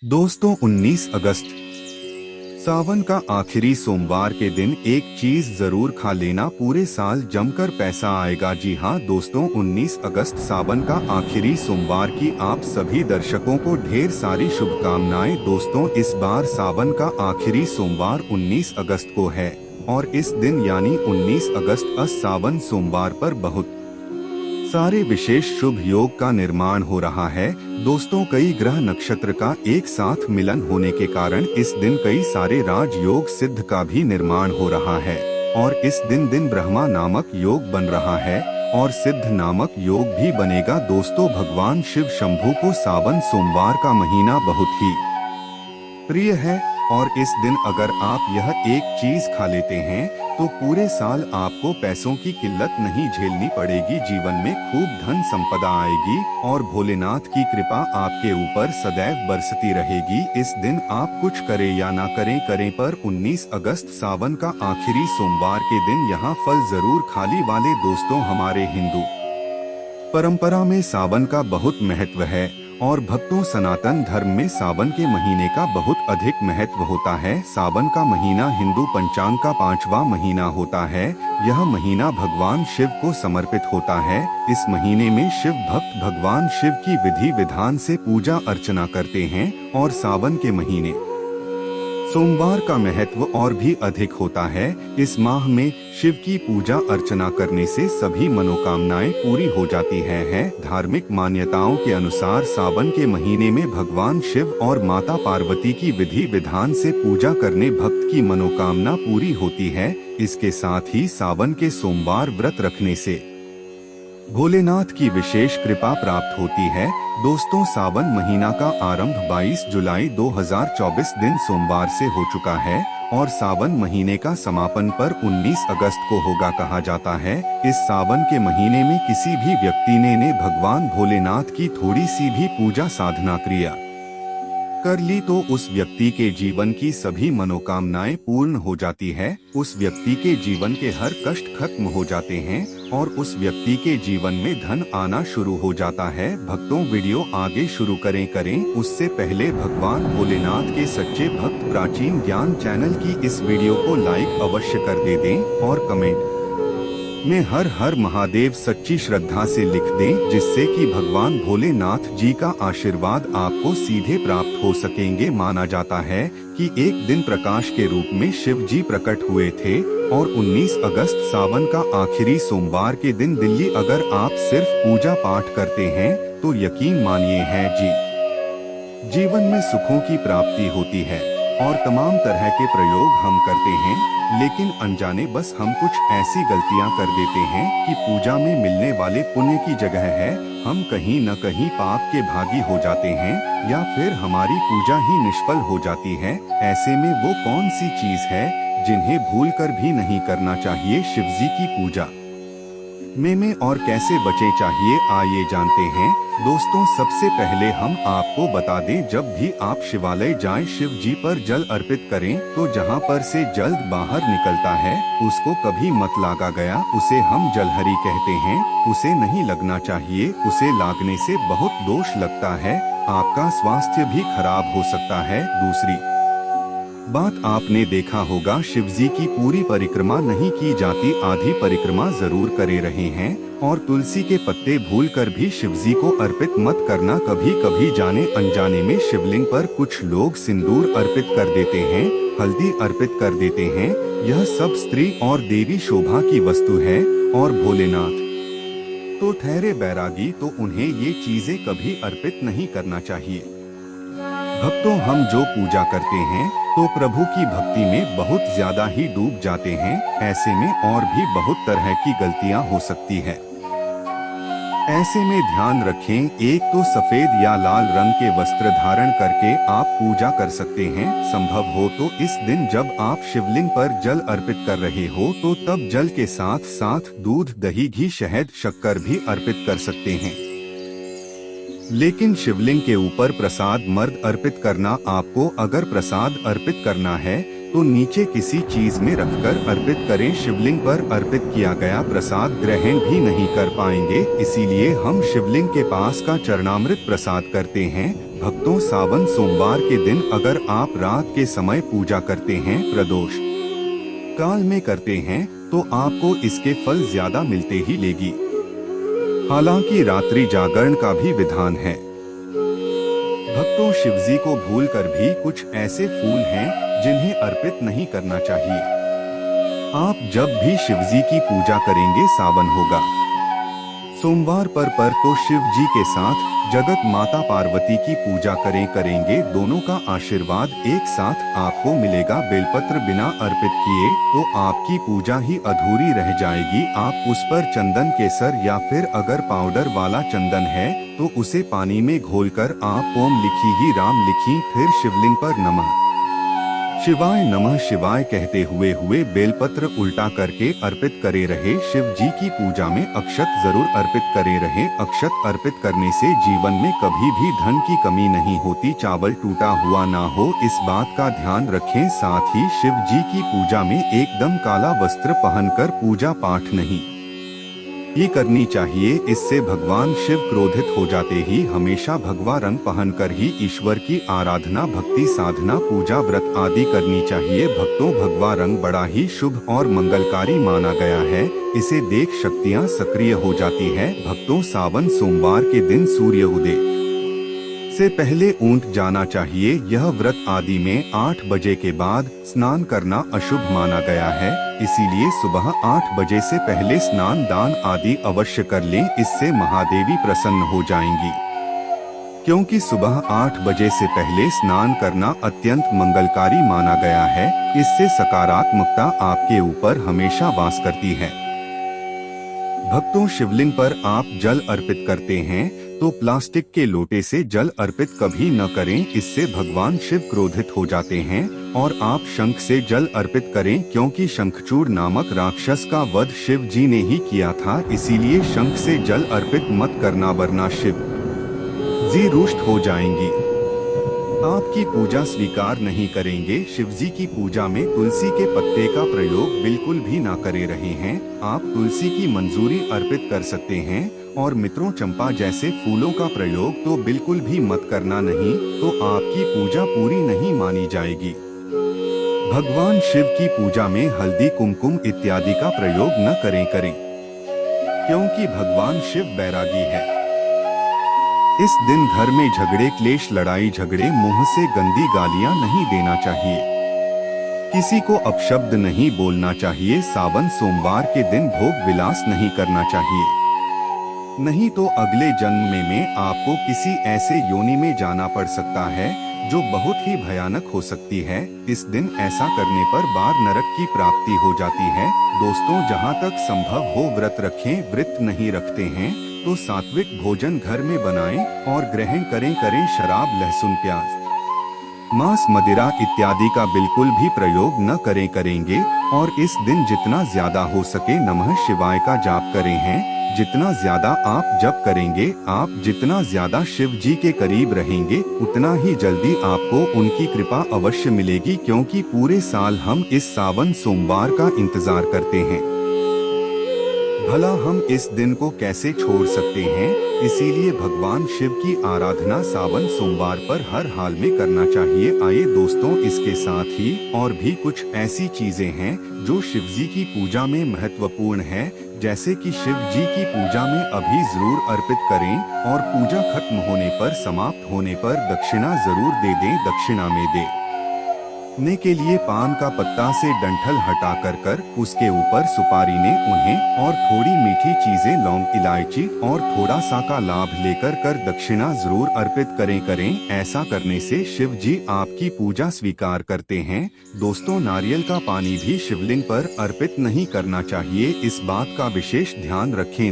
दोस्तों 19 अगस्त सावन का आखिरी सोमवार के दिन एक चीज जरूर खा लेना, पूरे साल जमकर पैसा आएगा। जी हाँ दोस्तों, 19 अगस्त सावन का आखिरी सोमवार की आप सभी दर्शकों को ढेर सारी शुभकामनाएं। दोस्तों इस बार सावन का आखिरी सोमवार 19 अगस्त को है और इस दिन यानी 19 अगस्त सावन सोमवार पर बहुत सारे विशेष शुभ योग का निर्माण हो रहा है। दोस्तों कई ग्रह नक्षत्र का एक साथ मिलन होने के कारण इस दिन कई सारे राजयोग सिद्ध का भी निर्माण हो रहा है और इस दिन ब्रह्मा नामक योग बन रहा है और सिद्ध नामक योग भी बनेगा। दोस्तों भगवान शिव शंभू को सावन सोमवार का महीना बहुत ही प्रिय है और इस दिन अगर आप यह एक चीज खा लेते हैं तो पूरे साल आपको पैसों की किल्लत नहीं झेलनी पड़ेगी। जीवन में खूब धन संपदा आएगी और भोलेनाथ की कृपा आपके ऊपर सदैव बरसती रहेगी। इस दिन आप कुछ करें या ना करें पर 19 अगस्त सावन का आखिरी सोमवार के दिन यहाँ फल जरूर खाली वाले। दोस्तों हमारे हिंदू परंपरा में सावन का बहुत महत्व है और भक्तों सनातन धर्म में सावन के महीने का बहुत अधिक महत्व होता है। सावन का महीना हिंदू पंचांग का 5वां महीना होता है। यह महीना भगवान शिव को समर्पित होता है। इस महीने में शिव भक्त भगवान शिव की विधि विधान से पूजा अर्चना करते हैं और सावन के महीने सोमवार का महत्व और भी अधिक होता है। इस माह में शिव की पूजा अर्चना करने से सभी मनोकामनाएं पूरी हो जाती है। धार्मिक मान्यताओं के अनुसार सावन के महीने में भगवान शिव और माता पार्वती की विधि विधान से पूजा करने भक्त की मनोकामना पूरी होती है। इसके साथ ही सावन के सोमवार व्रत रखने से भोलेनाथ की विशेष कृपा प्राप्त होती है। दोस्तों सावन महीना का आरंभ 22 जुलाई 2024 दिन सोमवार से हो चुका है और सावन महीने का समापन पर 19 अगस्त को होगा कहा जाता है। इस सावन के महीने में किसी भी व्यक्ति ने भगवान भोलेनाथ की थोड़ी सी भी पूजा साधना क्रिया कर ली तो उस व्यक्ति के जीवन की सभी मनोकामनाएं पूर्ण हो जाती है। उस व्यक्ति के जीवन के हर कष्ट खत्म हो जाते हैं और उस व्यक्ति के जीवन में धन आना शुरू हो जाता है। भक्तों वीडियो आगे शुरू करें उससे पहले भगवान भोलेनाथ के सच्चे भक्त प्राचीन ज्ञान चैनल की इस वीडियो को लाइक अवश्य कर दें और कमेंट में हर हर महादेव सच्ची श्रद्धा से लिख दें, जिससे कि भगवान भोलेनाथ जी का आशीर्वाद आपको सीधे प्राप्त हो सकेंगे। माना जाता है कि एक दिन प्रकाश के रूप में शिव जी प्रकट हुए थे और 19 अगस्त सावन का आखिरी सोमवार के दिन दिल्ली अगर आप सिर्फ पूजा पाठ करते हैं तो यकीन मानिए है जी जीवन में सुखों की प्राप्ति होती है और तमाम तरह के प्रयोग हम करते हैं, लेकिन अनजाने बस हम कुछ ऐसी गलतियां कर देते हैं कि पूजा में मिलने वाले पुण्य की जगह है हम कहीं न कहीं पाप के भागी हो जाते हैं या फिर हमारी पूजा ही निष्फल हो जाती है। ऐसे में वो कौन सी चीज है जिन्हें भूलकर भी नहीं करना चाहिए शिवजी की पूजा में और कैसे बचे चाहिए आइए जानते हैं। दोस्तों सबसे पहले हम आपको बता दें, जब भी आप शिवालय जाएं शिव जी पर जल अर्पित करें तो जहां पर से जल बाहर निकलता है उसको कभी मत लागा गया, उसे हम जलहरी कहते हैं। उसे नहीं लगना चाहिए, उसे लागने से बहुत दोष लगता है, आपका स्वास्थ्य भी खराब हो सकता है। दूसरी बात आपने देखा होगा शिवजी की पूरी परिक्रमा नहीं की जाती, आधी परिक्रमा जरूर करे रहे हैं और तुलसी के पत्ते भूलकर भी शिवजी को अर्पित मत करना। कभी कभी जाने अनजाने में शिवलिंग पर कुछ लोग सिंदूर अर्पित कर देते हैं, हल्दी अर्पित कर देते हैं। यह सब स्त्री और देवी शोभा की वस्तु है और भोलेनाथ तो ठहरे बैरागी, तो उन्हें ये चीजें कभी अर्पित नहीं करना चाहिए। भक्तों हम जो पूजा करते हैं तो प्रभु की भक्ति में बहुत ज्यादा ही डूब जाते हैं। ऐसे में और भी बहुत तरह की गलतियां हो सकती है। ऐसे में ध्यान रखें, एक तो सफेद या लाल रंग के वस्त्र धारण करके आप पूजा कर सकते हैं। संभव हो तो इस दिन जब आप शिवलिंग पर जल अर्पित कर रहे हो तो तब जल के साथ साथ दूध, दही, घी, शहद, शक्कर भी अर्पित कर सकते हैं। लेकिन शिवलिंग के ऊपर प्रसाद मर्द अर्पित करना, आपको अगर प्रसाद अर्पित करना है तो नीचे किसी चीज में रखकर अर्पित करें। शिवलिंग पर अर्पित किया गया प्रसाद ग्रहण भी नहीं कर पाएंगे, इसीलिए हम शिवलिंग के पास का चरणामृत प्रसाद करते हैं। भक्तों, सावन सोमवार के दिन अगर आप रात के समय पूजा करते हैं, प्रदोष काल में करते हैं, तो आपको इसके फल ज्यादा मिलते ही लेगी। हालांकि रात्रि जागरण का भी विधान है। भक्तों, शिवजी को भूलकर भी कुछ ऐसे फूल हैं जिन्हें अर्पित नहीं करना चाहिए। आप जब भी शिवजी की पूजा करेंगे, सावन होगा सोमवार पर तो शिव जी के साथ जगत माता पार्वती की पूजा करेंगे, दोनों का आशीर्वाद एक साथ आपको मिलेगा। बेलपत्र बिना अर्पित किए तो आपकी पूजा ही अधूरी रह जाएगी। आप उस पर चंदन, केसर या फिर अगर पाउडर वाला चंदन है तो उसे पानी में घोलकर आप ओम लिखी ही राम लिखी, फिर शिवलिंग पर नमः शिवाय कहते हुए बेलपत्र उल्टा करके अर्पित करे रहे। शिव जी की पूजा में अक्षत जरूर अर्पित करे रहे। अक्षत अर्पित करने से जीवन में कभी भी धन की कमी नहीं होती, चावल टूटा हुआ ना हो, इस बात का ध्यान रखें। साथ ही शिव जी की पूजा में एकदम काला वस्त्र पहनकर पूजा पाठ नहीं ये करनी चाहिए। इससे भगवान शिव क्रोधित हो जाते ही हमेशा भगवा रंग पहनकर ही ईश्वर की आराधना, भक्ति, साधना, पूजा, व्रत आदि करनी चाहिए। भक्तों, भगवा रंग बड़ा ही शुभ और मंगलकारी माना गया है। इसे देख शक्तियां सक्रिय हो जाती है। भक्तों, सावन सोमवार के दिन सूर्य उदय से पहले ऊंट जाना चाहिए। यह व्रत आदि में 8 बजे के बाद स्नान करना अशुभ माना गया है, इसीलिए सुबह 8 बजे से पहले स्नान, दान आदि अवश्य कर लें। इससे महादेवी प्रसन्न हो जाएंगी, क्योंकि सुबह 8 बजे से पहले स्नान करना अत्यंत मंगलकारी माना गया है। इससे सकारात्मकता आपके ऊपर हमेशा वास करती है। भक्तों, शिवलिंग पर आप जल अर्पित करते हैं तो प्लास्टिक के लोटे से जल अर्पित कभी न करें, इससे भगवान शिव क्रोधित हो जाते हैं। और आप शंख से जल अर्पित करें, क्योंकि शंखचूड़ नामक राक्षस का वध शिव जी ने ही किया था। इसीलिए शंख से जल अर्पित मत करना, वरना शिव जी रुष्ट हो जाएंगी, आपकी पूजा स्वीकार नहीं करेंगे। शिवजी की पूजा में तुलसी के पत्ते का प्रयोग बिल्कुल भी ना करे रहे हैं। आप तुलसी की मंजूरी अर्पित कर सकते हैं, और मित्रों, चंपा जैसे फूलों का प्रयोग तो बिल्कुल भी मत करना, नहीं तो आपकी पूजा पूरी नहीं मानी जाएगी। भगवान शिव की पूजा में हल्दी, कुमकुम इत्यादि का प्रयोग न करें, क्योंकि भगवान शिव बैरागी है। इस दिन घर में झगड़े, क्लेश, लड़ाई झगड़े, मुंह से गंदी गालियां नहीं देना चाहिए। किसी को अपशब्द नहीं बोलना चाहिए। सावन सोमवार के दिन भोग विलास नहीं करना चाहिए, नहीं तो अगले जन्म में आपको किसी ऐसे योनि में जाना पड़ सकता है जो बहुत ही भयानक हो सकती है। इस दिन ऐसा करने पर बार नरक की प्राप्ति हो जाती है। दोस्तों, जहां तक संभव हो व्रत रखें। व्रत नहीं रखते हैं तो सात्विक भोजन घर में बनाएं और ग्रहण करें। शराब, लहसुन, प्याज, मांस, मदिरा इत्यादि का बिल्कुल भी प्रयोग न करेंगे। और इस दिन जितना ज्यादा हो सके नमः शिवाय का जाप करें हैं। जितना ज्यादा आप जप करेंगे, आप जितना ज्यादा शिव जी के करीब रहेंगे, उतना ही जल्दी आपको उनकी कृपा अवश्य मिलेगी, क्योंकि पूरे साल हम इस सावन सोमवार का इंतजार करते हैं। भला हम इस दिन को कैसे छोड़ सकते हैं? इसीलिए भगवान शिव की आराधना सावन सोमवार पर हर हाल में करना चाहिए। आइए दोस्तों, इसके साथ ही और भी कुछ ऐसी चीजें हैं जो शिव जी की पूजा में महत्वपूर्ण है, जैसे कि शिव जी की पूजा में अभी जरूर अर्पित करें, और पूजा खत्म होने पर, समाप्त होने पर दक्षिणा जरूर दे दें। दक्षिणा में देने के लिए पान का पत्ता से डंठल हटा कर उसके ऊपर सुपारी ने उन्हें और थोड़ी मीठी चीजें, लौंग, इलायची और थोड़ा सा का लाभ लेकर दक्षिणा जरूर अर्पित करें। ऐसा करने से शिव जी आपकी पूजा स्वीकार करते हैं। दोस्तों, नारियल का पानी भी शिवलिंग पर अर्पित नहीं करना चाहिए, इस बात का विशेष ध्यान रखें।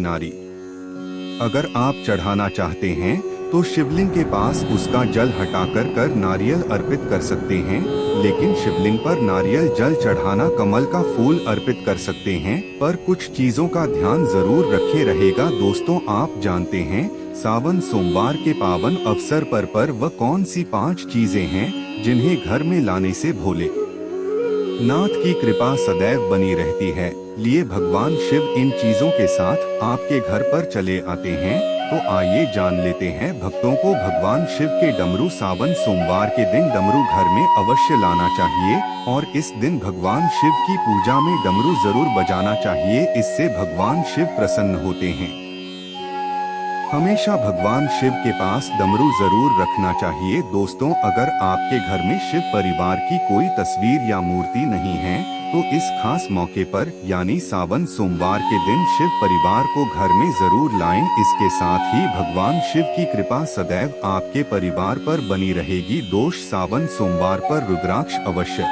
अगर आप चढ़ाना चाहते हैं तो शिवलिंग के पास उसका जल हटाकर नारियल अर्पित कर सकते हैं, लेकिन शिवलिंग पर नारियल जल चढ़ाना, कमल का फूल अर्पित कर सकते हैं, पर कुछ चीजों का ध्यान जरूर रखे रहेगा। दोस्तों, आप जानते हैं सावन सोमवार के पावन अवसर पर वह कौन सी 5 चीजें हैं जिन्हें घर में लाने से भोले नाथ की कृपा सदैव बनी रहती है। लिए भगवान शिव इन चीजों के साथ आपके घर पर चले आते हैं। तो आइए जान लेते हैं। भक्तों को भगवान शिव के डमरू सावन सोमवार के दिन डमरू घर में अवश्य लाना चाहिए और इस दिन भगवान शिव की पूजा में डमरू जरूर बजाना चाहिए। इससे भगवान शिव प्रसन्न होते हैं। हमेशा भगवान शिव के पास डमरू जरूर रखना चाहिए। दोस्तों, अगर आपके घर में शिव परिवार की कोई तस्वीर या मूर्ति नहीं है तो इस खास मौके पर यानी सावन सोमवार के दिन शिव परिवार को घर में जरूर लाएं। इसके साथ ही भगवान शिव की कृपा सदैव आपके परिवार पर बनी रहेगी। दोष सावन सोमवार पर रुद्राक्ष अवश्य।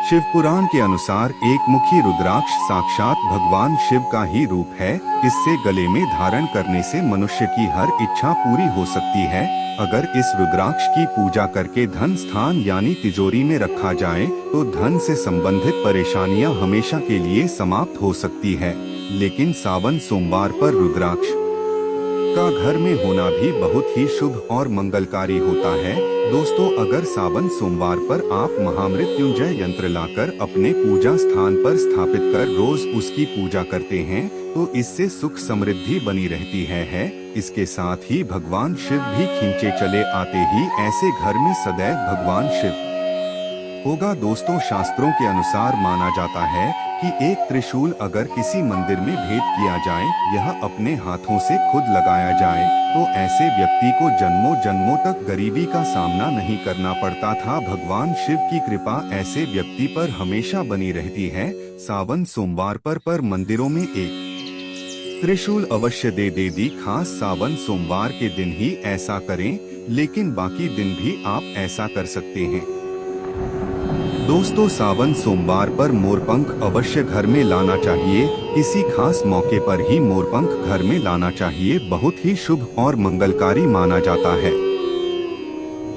शिव पुराण के अनुसार एक मुखी रुद्राक्ष साक्षात भगवान शिव का ही रूप है। इससे गले में धारण करने से मनुष्य की हर इच्छा पूरी हो सकती है। अगर इस रुद्राक्ष की पूजा करके धन स्थान यानी तिजोरी में रखा जाए तो धन से संबंधित परेशानियां हमेशा के लिए समाप्त हो सकती है। लेकिन सावन सोमवार पर रुद्राक्ष का घर में होना भी बहुत ही शुभ और मंगलकारी होता है। दोस्तों, अगर सावन सोमवार पर आप महामृत्युंजय यंत्र लाकर अपने पूजा स्थान पर स्थापित कर रोज उसकी पूजा करते हैं तो इससे सुख समृद्धि बनी रहती है। इसके साथ ही भगवान शिव भी खींचे चले आते ही ऐसे घर में सदैव भगवान शिव होगा। दोस्तों, शास्त्रों के अनुसार माना जाता है कि एक त्रिशूल अगर किसी मंदिर में भेंट किया जाए, यह अपने हाथों से खुद लगाया जाए तो ऐसे व्यक्ति को जन्मों जन्मों तक गरीबी का सामना नहीं करना पड़ता था। भगवान शिव की कृपा ऐसे व्यक्ति पर हमेशा बनी रहती है। सावन सोमवार पर मंदिरों में एक त्रिशूल अवश्य दे दी। खास सावन सोमवार के दिन ही ऐसा करें, लेकिन बाकी दिन भी आप ऐसा कर सकते हैं। दोस्तों, सावन सोमवार पर मोरपंख अवश्य घर में लाना चाहिए। किसी खास मौके पर ही मोरपंख घर में लाना चाहिए। बहुत ही शुभ और मंगलकारी माना जाता है।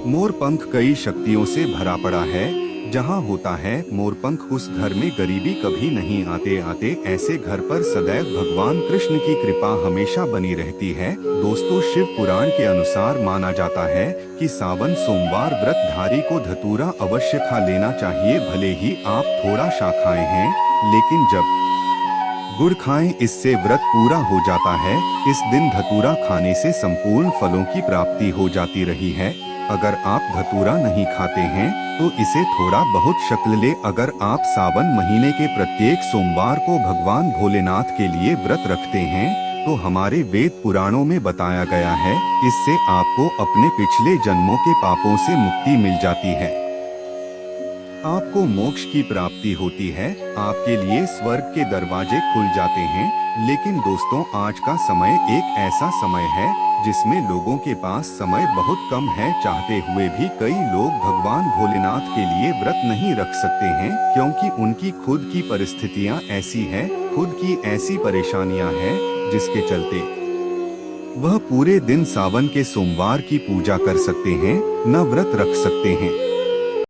मोरपंख कई शक्तियों से भरा पड़ा है। जहां होता है मोरपंख, उस घर में गरीबी कभी नहीं आते। ऐसे घर पर सदैव भगवान कृष्ण की कृपा हमेशा बनी रहती है। दोस्तों, शिव पुराण के अनुसार माना जाता है कि सावन सोमवार व्रतधारी को धतूरा अवश्य खा लेना चाहिए। भले ही आप थोड़ा सा खाए हैं, लेकिन जब गुड़ खाएं, इससे व्रत पूरा हो जाता है। इस दिन धतूरा खाने से संपूर्ण फलों की प्राप्ति हो जाती रही है। अगर आप धतूरा नहीं खाते हैं तो इसे थोड़ा बहुत शक्ल ले। अगर आप सावन महीने के प्रत्येक सोमवार को भगवान भोलेनाथ के लिए व्रत रखते हैं तो हमारे वेद पुराणों में बताया गया है, इससे आपको अपने पिछले जन्मों के पापों से मुक्ति मिल जाती है। आपको मोक्ष की प्राप्ति होती है। आपके लिए स्वर्ग के दरवाजे खुल जाते हैं। लेकिन दोस्तों, आज का समय एक ऐसा समय है जिसमें लोगों के पास समय बहुत कम है। चाहते हुए भी कई लोग भगवान भोलेनाथ के लिए व्रत नहीं रख सकते हैं, क्योंकि उनकी खुद की परिस्थितियां ऐसी हैं, खुद की ऐसी परेशानियां हैं जिसके चलते वह पूरे दिन सावन के सोमवार की पूजा कर सकते हैं, न व्रत रख सकते हैं।